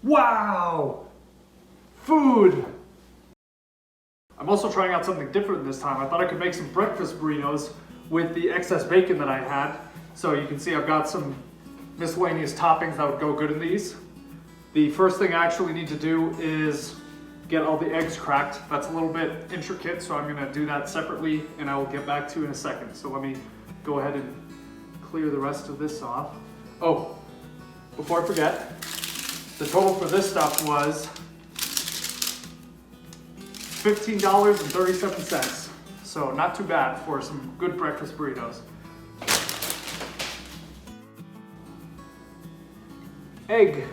Wow! Food! I'm also trying out something different this time. I thought I could make some breakfast burritos with the excess bacon that I had. So you can see I've got some miscellaneous toppings that would go good in these. The first thing I actually need to do is get all the eggs cracked. That's a little bit intricate, so I'm gonna do that separately and I will get back to you in a second. So let me go ahead and clear the rest of this off. Oh, before I forget, the total for this stuff was $15.37. So not too bad for some good breakfast burritos. Egg.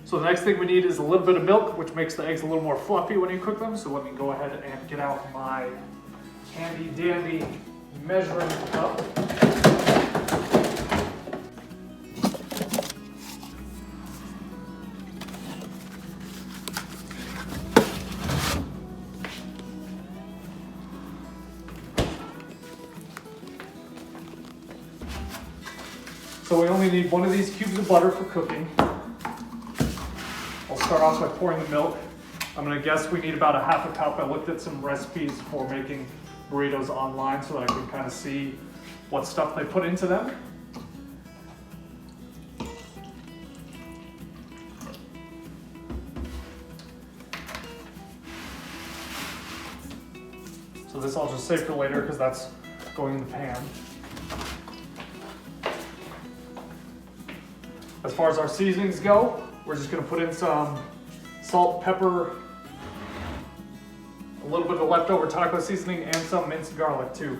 So the next thing we need is a little bit of milk, which makes the eggs a little more fluffy when you cook them. So let me go ahead and get out my handy dandy measuring cup. So we only need one of these cubes of butter for cooking. I'll start off by pouring the milk. I'm gonna guess we need about a half a cup. I looked at some recipes for making burritos online so that I can kind of see what stuff they put into them. So this I'll just save for later because that's going in the pan. As far as our seasonings go, we're just gonna put in some salt, pepper, a little bit of leftover taco seasoning, and some minced garlic too.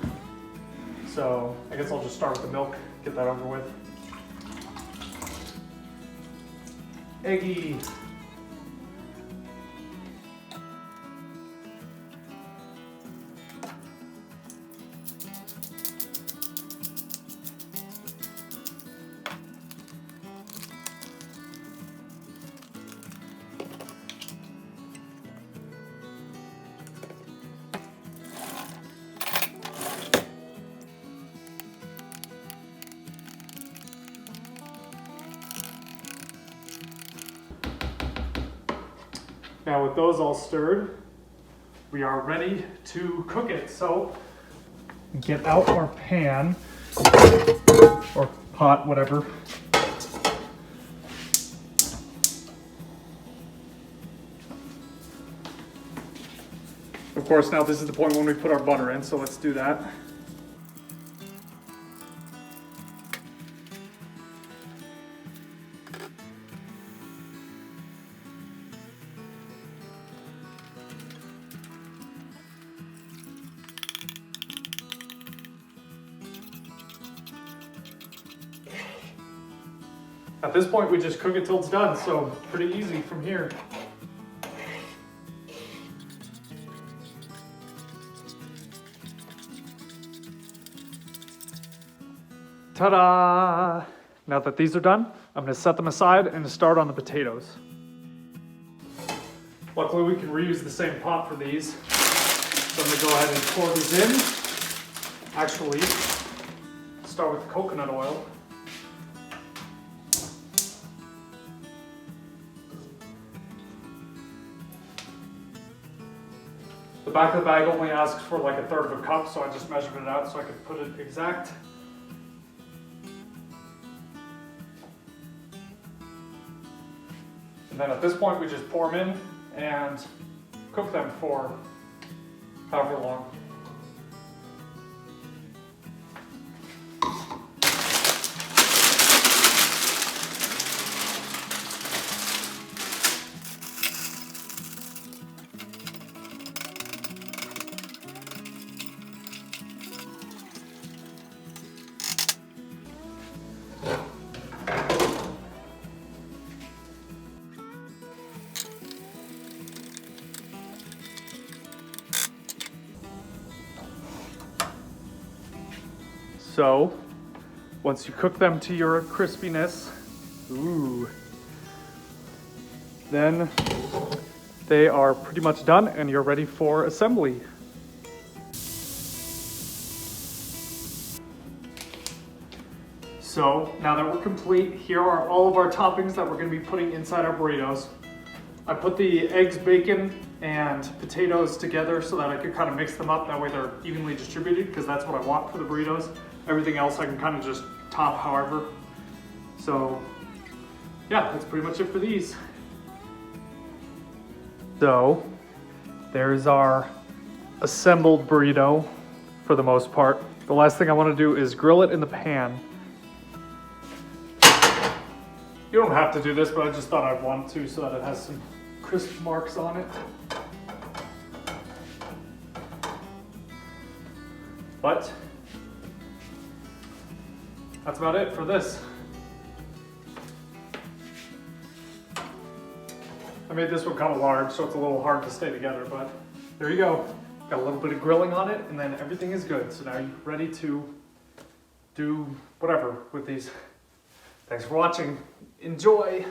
So I guess I'll just start with the milk, get that over with. Eggy. Now with those all stirred, we are ready to cook it. So get out our pan or pot, whatever. Of course, now this is the point when we put our butter in, so let's do that. At this point, we just cook it till it's done, so pretty easy from here. Ta-da! Now that these are done, I'm gonna set them aside and start on the potatoes. Luckily, we can reuse the same pot for these. So I'm gonna go ahead and pour these in. Actually, start with coconut oil. The back of the bag only asks for like 1/3 of a cup, so I just measured it out so I could put it exact. And then at this point, we just pour them in and cook them for however long. So, once you cook them to your crispiness, then they are pretty much done and you're ready for assembly. So now that we're complete, here are all of our toppings that we're gonna be putting inside our burritos. I put the eggs, bacon, and potatoes together so that I could kind of mix them up. That way they're evenly distributed, because that's what I want for the burritos. Everything else I can kind of just top however. So yeah, that's pretty much it for these. So there's our assembled burrito for the most part. The last thing I want to do is grill it in the pan. You don't have to do this, but I just thought I'd want to so that it has some crisp marks on it. But that's about it for this. I made this one kind of large, so it's a little hard to stay together, but there you go. Got a little bit of grilling on it, and then everything is good. So now you're ready to do whatever with these. Thanks for watching. Enjoy.